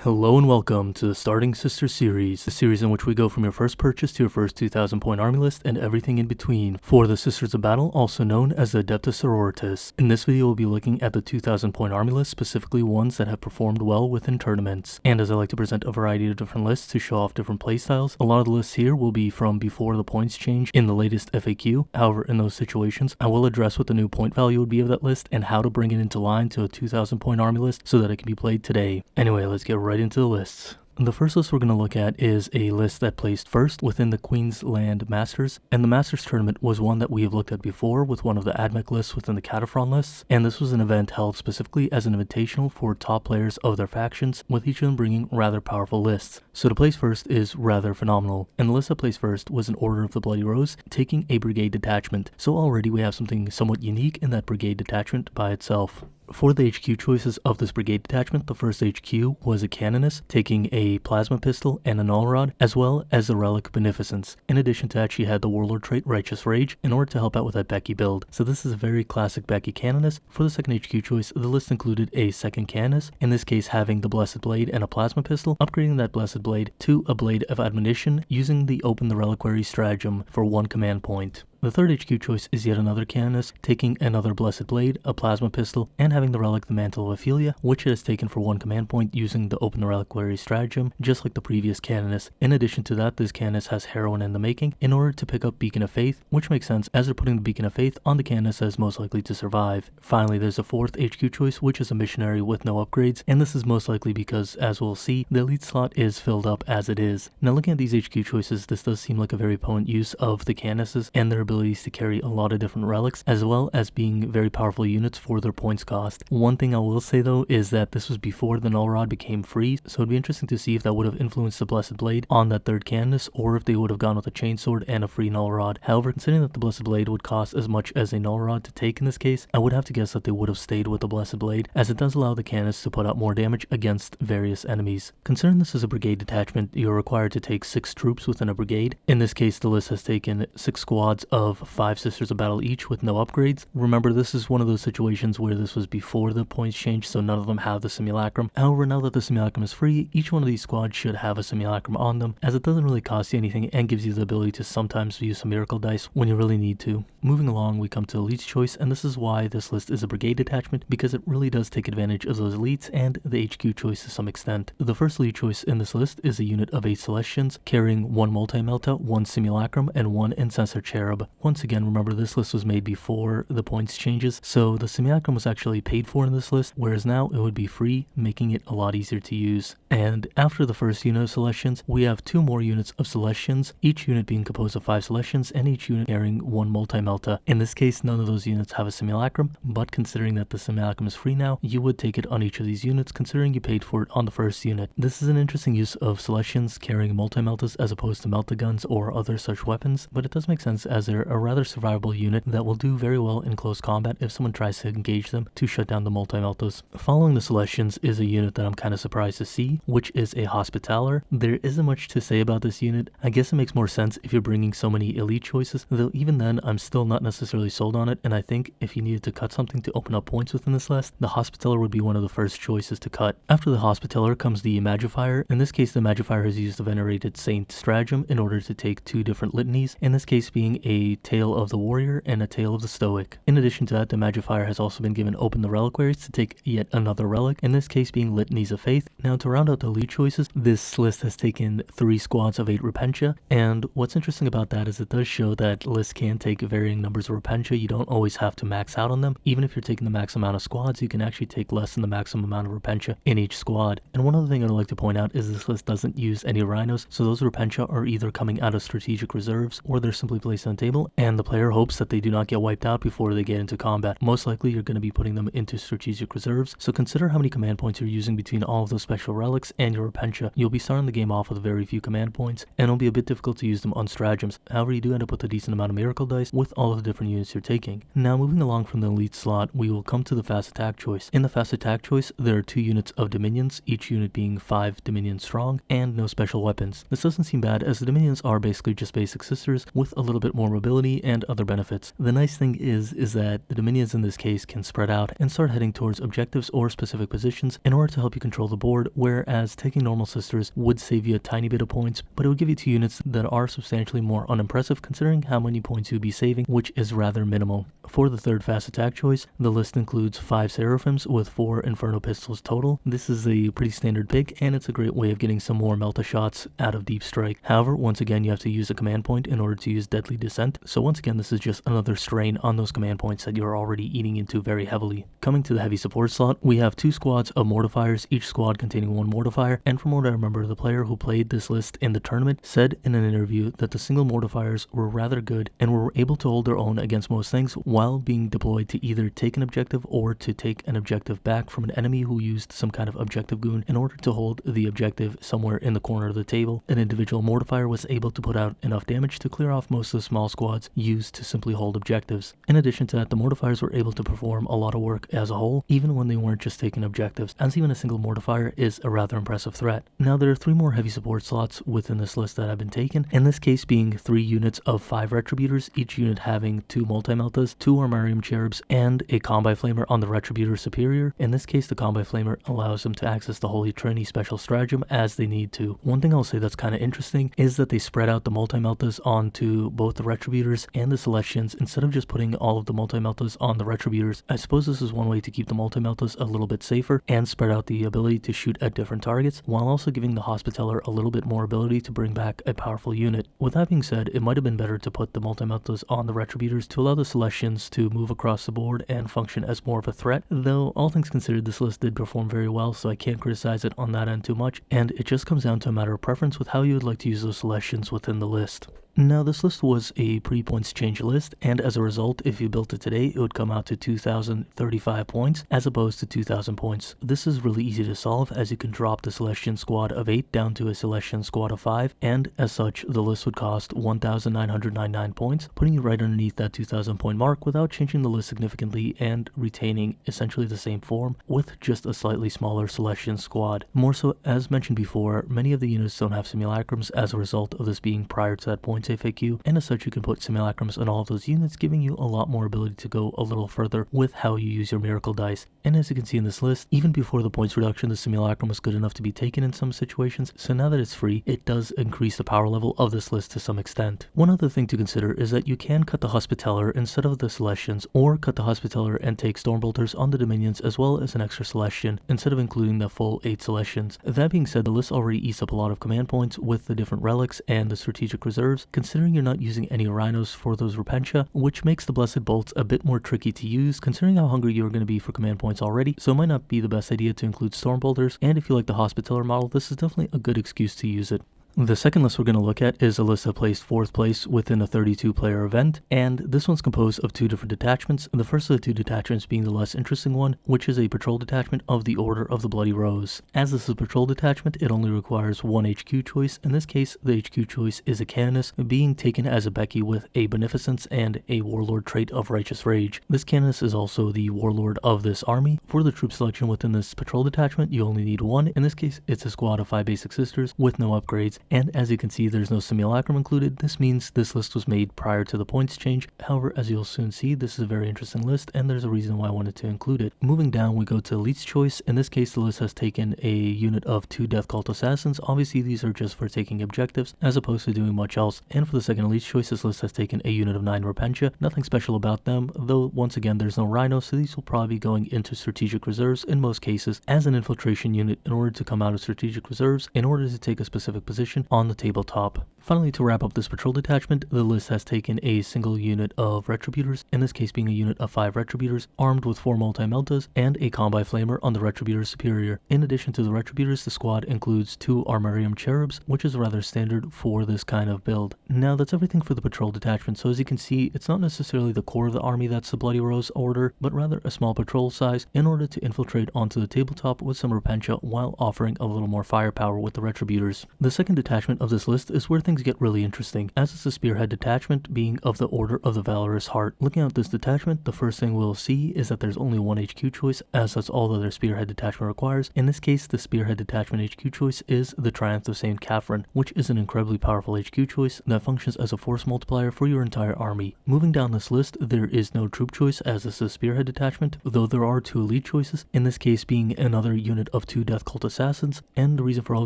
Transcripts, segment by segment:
Hello and welcome to the Starting Sister series, the series in which we go from your first purchase to your first 2,000 point army list and everything in between for the Sisters of Battle, also known as the Adepta Sororitas. In this video we'll be looking at the 2,000 point army list, specifically ones that have performed well within tournaments. And as I like to present a variety of different lists to show off different playstyles, a lot of the lists here will be from before the points change in the latest FAQ. However, in those situations, I will address what the new point value would be of that list and how to bring it into line to a 2,000 point army list so that it can be played today. Anyway, let's get right into the lists. The first list we're going to look at is a list that placed first within the Queensland Masters, and the Masters tournament was one that we have looked at before with one of the AdMech lists within the Cataphrone lists, and this was an event held specifically as an invitational for top players of their factions, with each of them bringing rather powerful lists. So to place first is rather phenomenal, and the list that placed first was an Order of the Bloody Rose, taking a Brigade detachment, so already we have something somewhat unique in that Brigade detachment by itself. For the HQ choices of this Brigade detachment, the first HQ was a Canoness, taking a Plasma Pistol and a Null Rod, as well as the Relic Beneficence. In addition to that, she had the Warlord trait Righteous Rage in order to help out with that Becky build. So this is a very classic Becky Canoness. For the second HQ choice, the list included a second Canoness, in this case having the Blessed Blade and a Plasma Pistol, upgrading that Blessed Blade to a Blade of Admonition using the Open the Reliquary stratagem for 1 command point. The third HQ choice is yet another Canoness, taking another Blessed Blade, a Plasma Pistol, and having the relic the Mantle of Ophelia, which it has taken for 1 command point using the Open the Reliquary stratagem, just like the previous Canoness. In addition to that, this Canoness has Heroine in the making in order to pick up Beacon of Faith, which makes sense as they're putting the Beacon of Faith on the Canoness as most likely to survive. Finally, there's a fourth HQ choice, which is a Missionary with no upgrades, and this is most likely because, as we'll see, the elite slot is filled up as it is. Now looking at these HQ choices, this does seem like a very potent use of the Canonesses and their abilities to carry a lot of different relics, as well as being very powerful units for their points cost. One thing I will say though is that this was before the Null Rod became free, so it'd be interesting to see if that would have influenced the Blessed Blade on that third Canoness, or if they would have gone with a Chainsword and a free Null Rod. However, considering that the Blessed Blade would cost as much as a Null Rod to take in this case, I would have to guess that they would have stayed with the Blessed Blade, as it does allow the Canoness to put out more damage against various enemies. Considering this is a Brigade detachment, you're required to take 6 troops within a Brigade. In this case, the list has taken 6 squads of 5 Sisters of Battle each with no upgrades. Remember, this is one of those situations where this was before the points change, so none of them have the Simulacrum. However, now that the Simulacrum is free, each one of these squads should have a Simulacrum on them, as it doesn't really cost you anything and gives you the ability to sometimes use some Miracle Dice when you really need to. Moving along, we come to Elite's choice, and this is why this list is a Brigade detachment, because it really does take advantage of those Elites and the HQ choice to some extent. The first Elite choice in this list is a unit of 8 Celestians, carrying 1 Multi-Melta, 1 Simulacrum, and 1 Incenser Cherub. Once again, remember this list was made before the points changes, so the Simulacrum was actually paid for in this list, whereas now it would be free, making it a lot easier to use. And after the first unit of Celestians, we have 2 more units of Celestians, each unit being composed of 5 Celestians and each unit carrying 1 Multi-Melta. In this case, none of those units have a Simulacrum, but considering that the Simulacrum is free now, you would take it on each of these units, considering you paid for it on the first unit. This is an interesting use of Celestians carrying Multi-Meltas as opposed to Melta-Guns or other such weapons, but it does make sense as they're a rather survivable unit that will do very well in close combat if someone tries to engage them to shut down the Multi-Meltas. Following the Celestians is a unit that I'm kind of surprised to see, which is a Hospitaller. There isn't much to say about this unit. I guess it makes more sense if you're bringing so many elite choices, though even then I'm still not necessarily sold on it, and I think if you needed to cut something to open up points within this list, the Hospitaller would be one of the first choices to cut. After the Hospitaller comes the Magifier. In this case, the Magifier has used the Venerated Saint stratagem in order to take 2 different litanies, in this case being a Tale of the Warrior and a Tale of the Stoic. In addition to that, the Magifier has also been given Open the Reliquaries to take yet another relic, in this case being Litanies of Faith. Now to round out the elite choices, this list has taken 3 squads of 8 Repentia, and what's interesting about that is it does show that lists can take varying numbers of Repentia. You don't always have to max out on them. Even if you're taking the max amount of squads, you can actually take less than the maximum amount of Repentia in each squad. And one other thing I'd like to point out is this list doesn't use any Rhinos, so those Repentia are either coming out of strategic reserves or they're simply placed on the table, and the player hopes that they do not get wiped out before they get into combat. Most likely you're going to be putting them into strategic reserves, so consider how many command points you're using between all of those special relics and your Repentia. You'll be starting the game off with very few command points, and it'll be a bit difficult to use them on stratagems. However, you do end up with a decent amount of Miracle Dice with all of the different units you're taking. Now moving along from the elite slot, we will come to the fast attack choice. In the fast attack choice, there are 2 units of Dominions, each unit being 5 Dominions strong, and no special weapons. This doesn't seem bad, as the Dominions are basically just basic sisters with a little bit more mobility, and other benefits. The nice thing is that the Dominions in this case can spread out and start heading towards objectives or specific positions in order to help you control the board, whereas taking normal sisters would save you a tiny bit of points, but it would give you 2 units that are substantially more unimpressive considering how many points you would be saving, which is rather minimal. For the third fast attack choice, the list includes 5 Seraphims with 4 Inferno pistols total. This is a pretty standard pick, and it's a great way of getting some more Melta shots out of Deep Strike. However, once again, you have to use a command point in order to use Deadly Descent, so once again, this is just another strain on those command points that you're already eating into very heavily. Coming to the heavy support slot, we have 2 squads of mortifiers, each squad containing 1 mortifier, and from what I remember, the player who played this list in the tournament said in an interview that the single mortifiers were rather good and were able to hold their own against most things while being deployed to either take an objective or to take an objective back from an enemy who used some kind of objective goon in order to hold the objective somewhere in the corner of the table. An individual mortifier was able to put out enough damage to clear off most of the small squads used to simply hold objectives. In addition to that, the mortifiers were able to perform a lot of work as a whole, even when they weren't just taking objectives, as even a single mortifier is a rather impressive threat. Now, there are 3 more heavy support slots within this list that have been taken, in this case being 3 units of 5 Retributors, each unit having 2 Multi-Meltas, 2 Armarium Cherubs, and a Combi Flamer on the Retributor Superior. In this case, the Combi Flamer allows them to access the Holy Trinity special stratagem as they need to. One thing I'll say that's kind of interesting is that they spread out the Multi-Meltas onto both the Retributors and the Celestians instead of just putting all of the Multi-Meltas on the Retributors. I suppose this is one way to keep the Multi-Meltas a little bit safer and spread out the ability to shoot at different targets, while also giving the Hospitaller a little bit more ability to bring back a powerful unit. With that being said, it might have been better to put the Multi-Meltas on the Retributors to allow the Celestians to move across the board and function as more of a threat, though all things considered this list did perform very well, so I can't criticize it on that end too much, and it just comes down to a matter of preference with how you would like to use those Celestians within the list. Now, this list was a pre-points change list, and as a result, if you built it today, it would come out to 2,035 points as opposed to 2,000 points. This is really easy to solve, as you can drop the Celestian squad of 8 down to a Celestian squad of 5, and as such, the list would cost 1,999 points, putting you right underneath that 2,000 point mark without changing the list significantly and retaining essentially the same form with just a slightly smaller Celestian squad. More so, as mentioned before, many of the units don't have simulacrums as a result of this being prior to that point FAQ, and as such you can put simulacrums on all of those units, giving you a lot more ability to go a little further with how you use your miracle dice. And as you can see in this list, even before the points reduction, the simulacrum was good enough to be taken in some situations, so now that it's free, it does increase the power level of this list to some extent. One other thing to consider is that you can cut the Hospitaller instead of the Celestians, or cut the Hospitaller and take Stormbolters on the Dominions as well as an extra Celestian, instead of including the full 8 Celestians. That being said, the list already eats up a lot of command points with the different relics and the strategic reserves, considering you're not using any Rhinos for those Repentia, which makes the Blessed Bolts a bit more tricky to use considering how hungry you're going to be for command points already, so it might not be the best idea to include Stormbolters, and if you like the Hospitaller model, this is definitely a good excuse to use it. The second list we're going to look at is a list that placed 4th place within a 32-player event, and this one's composed of 2 different detachments, the first of the 2 detachments being the less interesting one, which is a patrol detachment of the Order of the Bloody Rose. As this is a patrol detachment, it only requires 1 HQ choice. In this case, the HQ choice is a Canoness, being taken as a Becky with a Beneficence and a Warlord trait of Righteous Rage. This Canoness is also the Warlord of this army. For the troop selection within this patrol detachment, you only need 1. In this case, it's a squad of 5 basic sisters with no upgrades, and as you can see, there's no simulacrum included. This means this list was made prior to the points change. However, as you'll soon see, this is a very interesting list, and there's a reason why I wanted to include it. Moving down, we go to Elite's choice. In this case, the list has taken a unit of 2 Death Cult Assassins. Obviously, these are just for taking objectives, as opposed to doing much else. And for the second Elite's choice, this list has taken a unit of 9 Repentia. Nothing special about them, though once again, there's no Rhino, so these will probably be going into strategic reserves in most cases as an infiltration unit in order to come out of strategic reserves in order to take a specific position on the tabletop. Finally, to wrap up this patrol detachment, the list has taken a single unit of Retributors, in this case being a unit of 5 Retributors, armed with 4 Multi-Meltas and a Combi Flamer on the Retributor Superior. In addition to the Retributors, the squad includes 2 Armarium Cherubs, which is rather standard for this kind of build. Now, that's everything for the patrol detachment, so as you can see, it's not necessarily the core of the army that's the Bloody Rose Order, but rather a small patrol size in order to infiltrate onto the tabletop with some Repentia while offering a little more firepower with the Retributors. The second detachment of this list is where things get really interesting, as it's a Spearhead detachment being of the Order of the Valorous Heart. Looking at this detachment, the first thing we'll see is that there's only one HQ choice, as that's all that their Spearhead detachment requires. In this case, the Spearhead detachment HQ choice is the Triumph of St. Catherine, which is an incredibly powerful HQ choice that functions as a force multiplier for your entire army. Moving down this list, there is no troop choice, as this is a Spearhead detachment, though there are 2 elite choices, in this case being another unit of 2 Death Cult Assassins, and the reason for all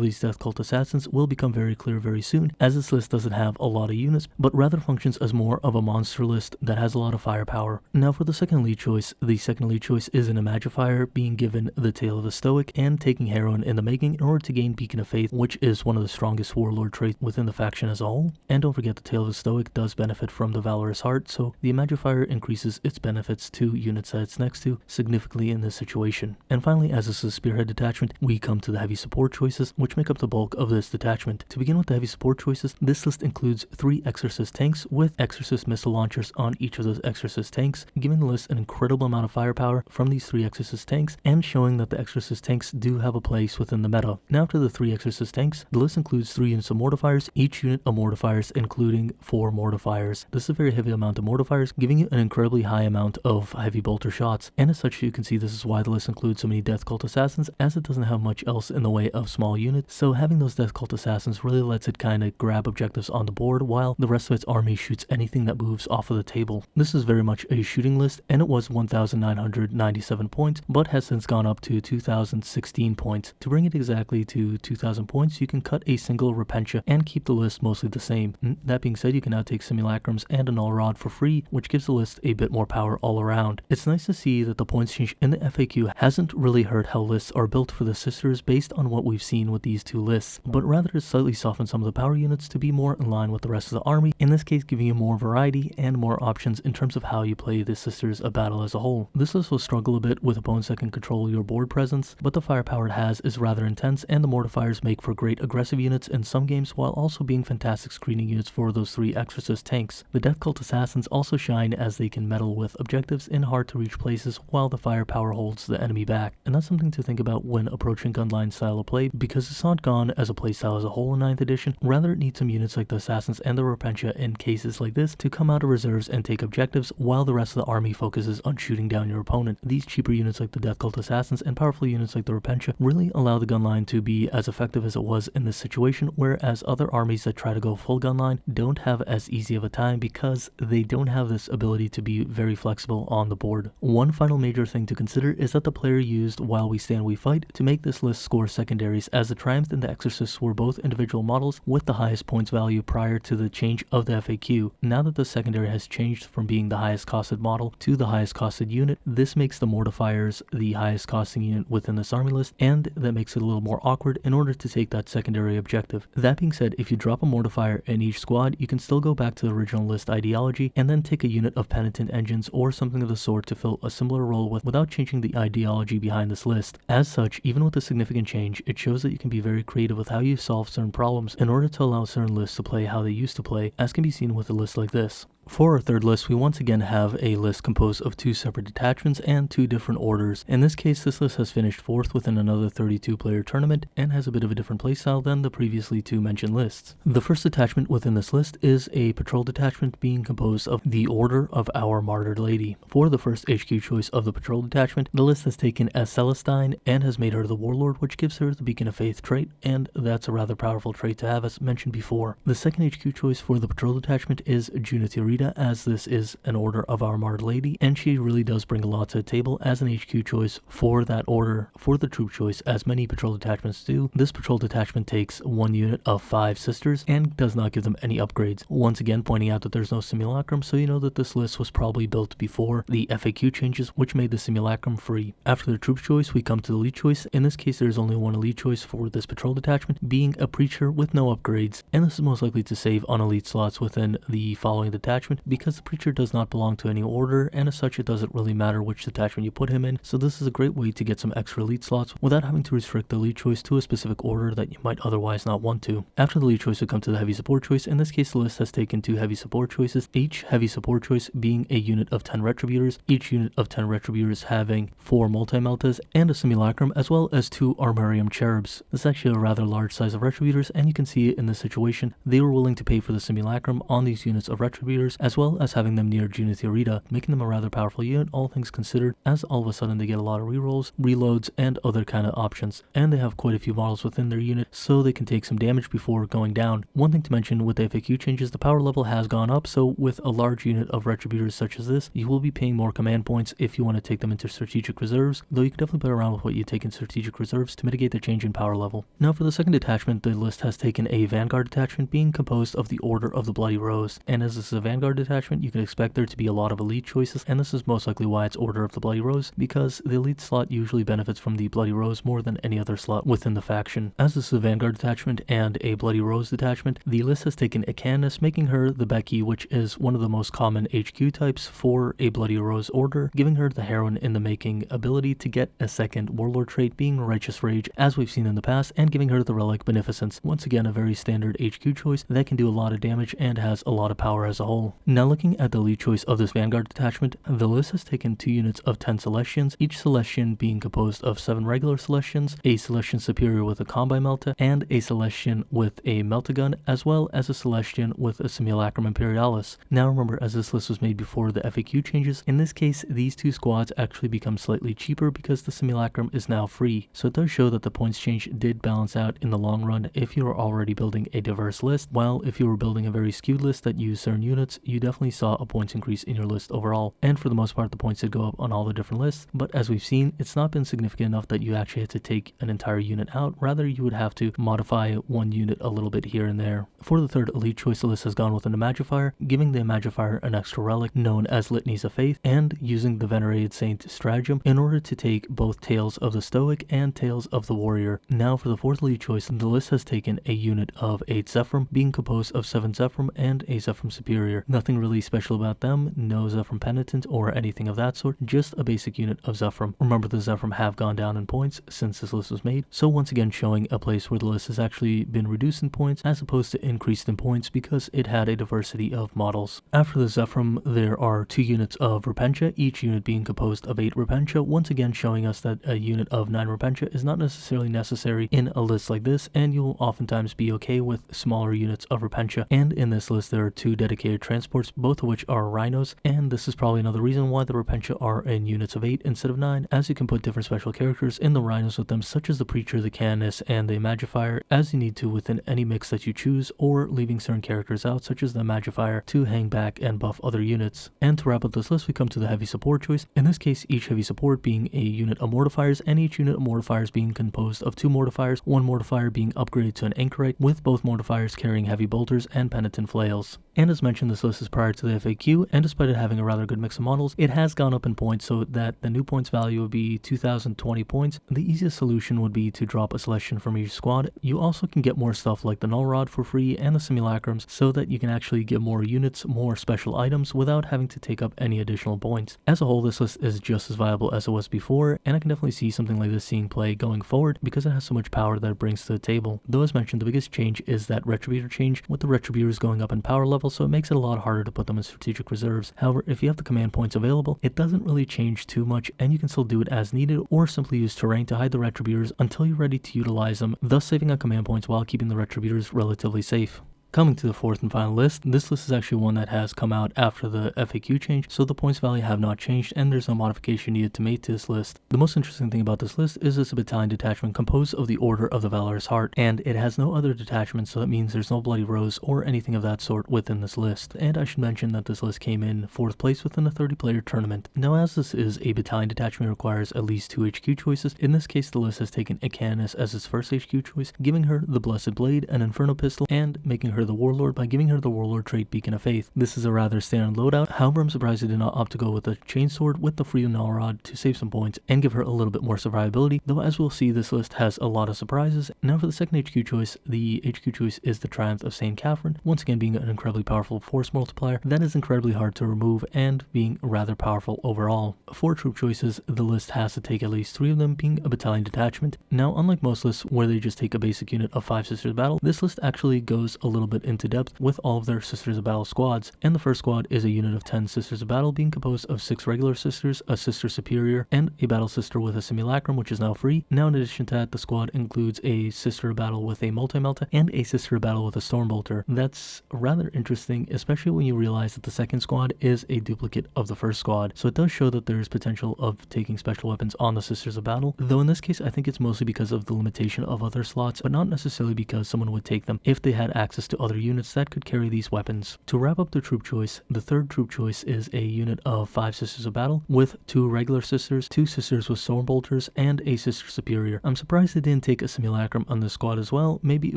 these Death Cult Assassins will become very clear very soon, as this list doesn't have a lot of units, but rather functions as more of a monster list that has a lot of firepower. Now for the second elite choice, the second elite choice is an Imagifier being given the Tail of the Stoic and taking Heroine in the making in order to gain Beacon of Faith, which is one of the strongest warlord traits within the faction as a whole. And don't forget, the Tail of the Stoic does benefit from the Valorous Heart, so the Imagifier increases its benefits to units that it's next to significantly in this situation. And finally, as this is a Spearhead detachment, we come to the heavy support choices, which make up the bulk of this detachment. To begin with the heavy support choices, this list includes 3 Exorcist tanks with Exorcist missile launchers on each of those Exorcist tanks, giving the list an incredible amount of firepower from these 3 Exorcist tanks and showing that the Exorcist tanks do have a place within the meta. Now to the 3 Exorcist tanks, the list includes 3 units of mortifiers, each unit of mortifiers including 4 mortifiers. This is a very heavy amount of mortifiers, giving you an incredibly high amount of heavy bolter shots, and as such you can see this is why the list includes so many Death Cult Assassins, as it doesn't have much else in the way of small units, so having those Death Cult Assassins really lets it kind of grab objectives on the board while the rest of its army shoots anything that moves off of the table. This is very much a shooting list, and it was 1,997 points, but has since gone up to 2,016 points. To bring it exactly to 2,000 points, you can cut a single Repentia and keep the list mostly the same. That being said, you can now take Simulacrums and a Null Rod for free, which gives the list a bit more power all around. It's nice to see that the points change in the FAQ hasn't really hurt how lists are built for the sisters based on what we've seen with these 2 lists, but rather slightly softened some of the power units to be more in line with the rest of the army, in this case giving you more variety and more options in terms of how you play the sisters of battle as a whole. This list will struggle a bit with opponents that can control your board presence, but the firepower it has is rather intense, and the mortifiers make for great aggressive units in some games while also being fantastic screening units for those 3 Exorcist tanks. The Death Cult Assassins also shine as they can meddle with objectives in hard to reach places while the firepower holds the enemy back, and that's something to think about when approaching Gunline style of play, because it's not gone as a playstyle as a whole in 9th edition, rather it needs some units like the Assassins and the Repentia in cases like this to come out of reserves and take objectives while the rest of the army focuses on shooting down your opponent. These cheaper units like the Death Cult Assassins and powerful units like the Repentia really allow the gunline to be as effective as it was in this situation, whereas other armies that try to go full gunline don't have as easy of a time because they don't have this ability to be very flexible on the board. One final major thing to consider is that the player used While We Stand We Fight to make this list score secondaries, as the Triumph and the Exorcist were both individual models with the highest points value prior to the change of the FAQ. Now that the secondary has changed from being the highest costed model to the highest costed unit, this makes the mortifiers the highest costing unit within this army list, and that makes it a little more awkward in order to take that secondary objective. That being said, if you drop a mortifier in each squad, you can still go back to the original list ideology and then take a unit of penitent engines or something of the sort to fill a similar role without changing the ideology behind this list. As such, even with a significant change, it shows that you can be very creative with how you solve certain problems in order to allow certain lists to play how they used to play, as can be seen with a list like this. For our third list, we once again have a list composed of 2 separate detachments and 2 different orders. In this case, this list has finished 4th within another 32-player tournament and has a bit of a different playstyle than the previously 2 mentioned lists. The first detachment within this list is a patrol detachment being composed of the Order of Our Martyred Lady. For the first HQ choice of the patrol detachment, the list has taken as Celestine and has made her the Warlord, which gives her the Beacon of Faith trait, and that's a rather powerful trait to have as mentioned before. The second HQ choice for the patrol detachment is Junithirida, as this is an Order of Our Martyred Lady, and she really does bring a lot to the table as an HQ choice for that order. For the troop choice, as many patrol detachments do, this patrol detachment takes 1 unit of 5 sisters and does not give them any upgrades. Once again, pointing out that there's no simulacrum, so you know that this list was probably built before the FAQ changes, which made the simulacrum free. After the troop choice, we come to the elite choice. In this case, there's only 1 elite choice for this patrol detachment, being a preacher with no upgrades, and this is most likely to save on elite slots within the following detachment detachment because the preacher does not belong to any order, and as such it doesn't really matter which detachment you put him in, so this is a great way to get some extra elite slots without having to restrict the elite choice to a specific order that you might otherwise not want to. After the elite choice we come to the heavy support choice. In this case the list has taken 2 heavy support choices, each heavy support choice being a unit of 10 retributors, each unit of 10 retributors having 4 multi-meltas and a simulacrum, as well as 2 armorium cherubs. This is actually a rather large size of retributors, and you can see it in this situation. They were willing to pay for the simulacrum on these units of retributors, as well as having them near Junithiorita, making them a rather powerful unit, all things considered, as all of a sudden they get a lot of rerolls, reloads, and other kind of options. And they have quite a few models within their unit, so they can take some damage before going down. One thing to mention with the FAQ changes, the power level has gone up, so with a large unit of retributors such as this, you will be paying more command points if you want to take them into strategic reserves, though you can definitely play around with what you take in strategic reserves to mitigate the change in power level. Now for the second detachment, the list has taken a Vanguard detachment being composed of the Order of the Bloody Rose, and as this is a Vanguard detachment, you can expect there to be a lot of elite choices, and this is most likely why it's Order of the Bloody Rose, because the elite slot usually benefits from the Bloody Rose more than any other slot within the faction. As this is a Vanguard detachment and a Bloody Rose detachment, the list has taken a Candace, making her the Becky, which is one of the most common HQ types for a Bloody Rose order, giving her the heroine in the making ability to get a second warlord trait being Righteous Rage, as we've seen in the past, and giving her the relic Beneficence. Once again, a very standard HQ choice that can do a lot of damage and has a lot of power as a whole. Now looking at the elite choice of this Vanguard detachment, the list has taken 2 units of 10 Celestians, each Celestian being composed of 7 regular Celestians, a Celestian Superior with a Combi Melta, and a Celestian with a Meltagun, as well as a Celestian with a Simulacrum Imperialis. Now remember, as this list was made before the FAQ changes, in this case these 2 squads actually become slightly cheaper because the Simulacrum is now free, so it does show that the points change did balance out in the long run if you were already building a diverse list, while if you were building a very skewed list that used certain units, you definitely saw a points increase in your list overall, and for the most part the points did go up on all the different lists, but as we've seen, it's not been significant enough that you actually had to take an entire unit out, rather you would have to modify one unit a little bit here and there. For the third elite choice, the list has gone with an Imagifier, giving the Imagifier an extra relic known as Litanies of Faith, and using the Venerated Saint stratagem in order to take both Tales of the Stoic and Tales of the Warrior. Now for the fourth elite choice, the list has taken a unit of 8 Zephyrim, being composed of 7 Zephyrim and a Zephyrim Superior. Nothing really special about them, no Zephyrim Penitent or anything of that sort, just a basic unit of Zephyrim. Remember, the Zephyrim have gone down in points since this list was made, so once again showing a place where the list has actually been reduced in points as opposed to increased in points because it had a diversity of models. After the Zephyrim, there are 2 units of Repentia, each unit being composed of 8 Repentia, once again showing us that a unit of 9 Repentia is not necessarily necessary in a list like this, and you'll oftentimes be okay with smaller units of Repentia. And in this list there are 2 dedicated transports, both of which are Rhinos, and this is probably another reason why the Repentia are in units of 8 instead of 9, as you can put different special characters in the Rhinos with them, such as the Preacher, the Canoness, and the Imagifier, as you need to within any mix that you choose, or leaving certain characters out, such as the Imagifier, to hang back and buff other units. And to wrap up this list, we come to the heavy support choice. In this case, each heavy support being a unit of Mortifiers, and each unit of Mortifiers being composed of 2 Mortifiers, 1 Mortifier being upgraded to an Anchorite, with both Mortifiers carrying heavy bolters and penitent flails. And as mentioned, this list is prior to the FAQ, and despite it having a rather good mix of models, it has gone up in points so that the new points value would be 2020 points. The easiest solution would be to drop a Celestian from each squad. You also can get more stuff like the Null Rod for free and the Simulacrums, so that you can actually get more units, more special items, without having to take up any additional points. As a whole, this list is just as viable as it was before, and I can definitely see something like this seeing play going forward because it has so much power that it brings to the table. Though as mentioned, the biggest change is that Retributor change, with the Retributors going up in power level, so it makes it a lot harder to put them in strategic reserves. However, if you have the command points available, it doesn't really change too much, and you can still do it as needed, or simply use terrain to hide the Retributors until you're ready to utilize them, thus saving on command points while keeping the Retributors relatively safe. Coming to the fourth and final list, this list is actually one that has come out after the FAQ change, so the points value have not changed and there's no modification needed to make to this list. The most interesting thing about this list is it's a battalion detachment composed of the Order of the Valorous Heart, and it has no other detachments, so that means there's no Bloody Rose or anything of that sort within this list. And I should mention that this list came in 4th place within a 30-player tournament. Now, as this is a battalion detachment, requires at least 2 HQ choices. In this case, the list has taken a Canoness as its first HQ choice, giving her the Blessed Blade, an Inferno Pistol, and making her the Warlord by giving her the Warlord trait Beacon of Faith. This is a rather standard loadout, however I'm surprised they did not opt to go with a Chainsword with the Freedom Null Rod to save some points and give her a little bit more survivability, though as we'll see this list has a lot of surprises. Now for the second HQ choice, the HQ choice is the Triumph of St. Catherine, once again being an incredibly powerful force multiplier that is incredibly hard to remove and being rather powerful overall. For troop choices, the list has to take at least 3 of them, being a battalion detachment. Now unlike most lists where they just take a basic unit of 5 Sisters of Battle, this list actually goes a little bit into depth with all of their Sisters of Battle squads, and the first squad is a unit of 10 Sisters of Battle being composed of 6 regular sisters, a sister superior, and a battle sister with a simulacrum, which is now free. Now in addition to that, the squad includes a Sister of Battle with a multi-melta and a Sister of Battle with a stormbolter. That's rather interesting, especially when you realize that the second squad is a duplicate of the first squad, so it does show that there is potential of taking special weapons on the Sisters of Battle, though in this case I think it's mostly because of the limitation of other slots, but not necessarily because someone would take them if they had access to other units that could carry these weapons. To wrap up the troop choice, the third troop choice is a unit of 5 Sisters of Battle with 2 regular sisters, 2 sisters with stormbolters, and a sister superior. I'm surprised they didn't take a simulacrum on this squad as well. Maybe it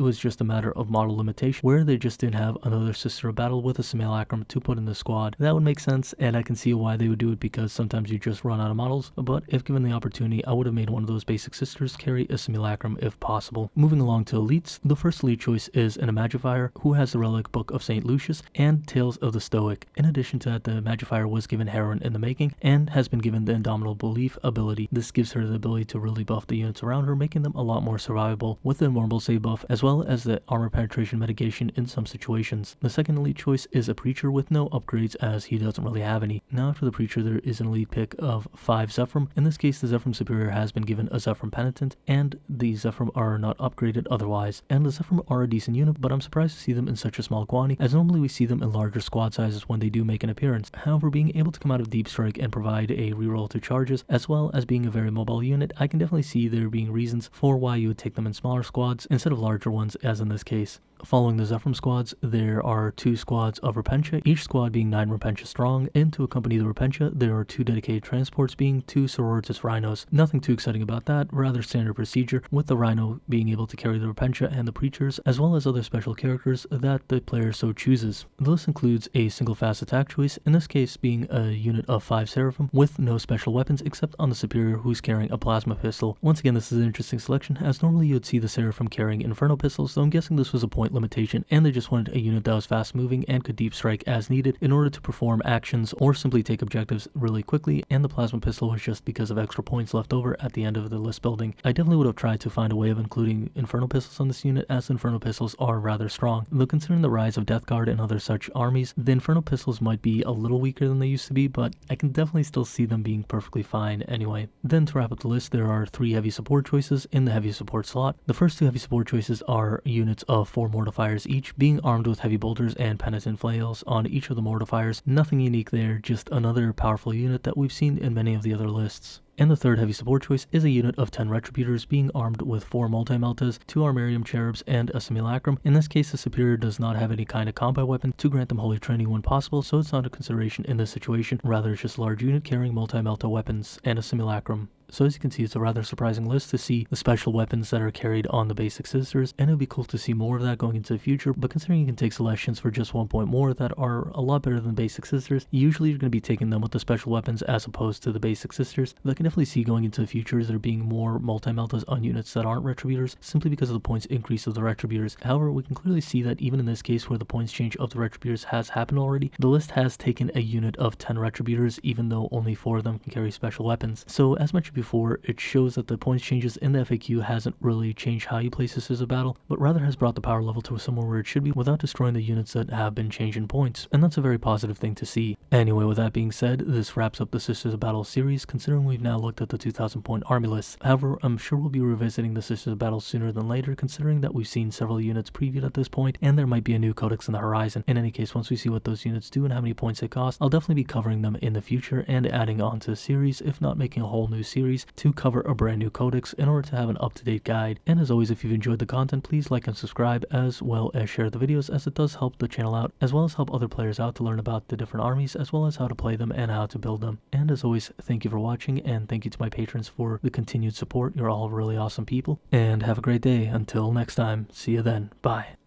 was just a matter of model limitation where they just didn't have another Sister of Battle with a simulacrum to put in the squad. That would make sense, and I can see why they would do it, because sometimes you just run out of models, but if given the opportunity I would have made one of those basic sisters carry a simulacrum if possible. Moving along to elites, the first elite choice is an Imagifier who has the relic book of St. Lucius and Tales of the Stoic. In addition to that, the Imagifier was given Heroine in the Making and has been given the Indomitable Belief ability. This gives her the ability to really buff the units around her, making them a lot more survivable with the Invulnerable Save buff as well as the armor penetration mitigation in some situations. The second elite choice is a Preacher with no upgrades as he doesn't really have any. Now after the Preacher there is an elite pick of 5 Zephyrim. In this case the Zephyrim Superior has been given a Zephyrim Penitent and the Zephyrim are not upgraded otherwise. And the Zephyrim are a decent unit, but I'm surprised to see them in such a small quantity as normally we see them in larger squad sizes when they do make an appearance. However, being able to come out of Deep Strike and provide a reroll to charges as well as being a very mobile unit, I can definitely see there being reasons for why you would take them in smaller squads instead of larger ones as in this case. Following the Zephyrim squads, there are 2 squads of Repentia, each squad being 9 Repentia strong, and to accompany the Repentia, there are 2 dedicated transports being 2 Sororitas Rhinos. Nothing too exciting about that, rather standard procedure, with the Rhino being able to carry the Repentia and the Preachers, as well as other special characters that the player so chooses. The list includes a single fast attack choice, in this case being a unit of 5 Seraphim, with no special weapons except on the Superior who's carrying a plasma pistol. Once again, this is an interesting selection, as normally you would see the Seraphim carrying Inferno pistols, so I'm guessing this was a point limitation and they just wanted a unit that was fast moving and could deep strike as needed in order to perform actions or simply take objectives really quickly, and the plasma pistol was just because of extra points left over at the end of the list building. I definitely would have tried to find a way of including Inferno pistols on this unit, as Inferno pistols are rather strong, though considering the rise of Death Guard and other such armies, the Inferno pistols might be a little weaker than they used to be, but I can definitely still see them being perfectly fine anyway. Then to wrap up the list, there are 3 heavy support choices in the heavy support slot. The first 2 heavy support choices are units of 4 mortifiers each, being armed with heavy bolters and penitent flails on each of the mortifiers. Nothing unique there, just another powerful unit that we've seen in many of the other lists. And the third heavy support choice is a unit of 10 Retributors being armed with 4 multi-meltas, 2 Armarium Cherubs, and a Simulacrum. In this case, the Superior does not have any kind of combat weapon to grant them Holy Trinity when possible, so it's not a consideration in this situation. Rather, it's just a large unit carrying multi-melta weapons and a Simulacrum. So as you can see, it's a rather surprising list to see the special weapons that are carried on the basic sisters, and it would be cool to see more of that going into the future, but considering you can take selections for just 1 point more that are a lot better than basic sisters, usually you're going to be taking them with the special weapons as opposed to the basic sisters. I can definitely see going into the future there being more multi-meltas on units that aren't Retributors, simply because of the points increase of the Retributors. However, we can clearly see that even in this case where the points change of the Retributors has happened already, the list has taken a unit of 10 Retributors even though only 4 of them can carry special weapons. So as mentioned before, it shows that the points changes in the FAQ hasn't really changed how you play Sisters of Battle, but rather has brought the power level to somewhere where it should be without destroying the units that have been changing points, and that's a very positive thing to see. Anyway, with that being said, this wraps up the Sisters of Battle series, considering we've now looked at the 2000 point army list. However, I'm sure we'll be revisiting the Sisters of Battle sooner than later, considering that we've seen several units previewed at this point, and there might be a new codex on the horizon. In any case, once we see what those units do and how many points they cost, I'll definitely be covering them in the future and adding on to the series, if not making a whole new series, to cover a brand new codex in order to have an up-to-date guide. And as always, if you've enjoyed the content, please like and subscribe, as well as share the videos, as it does help the channel out, as well as help other players out to learn about the different armies, as well as how to play them and how to build them. And as always, thank you for watching, and thank you to my patrons for the continued support. You're all really awesome people, and have a great day. Until next time, see you then. Bye.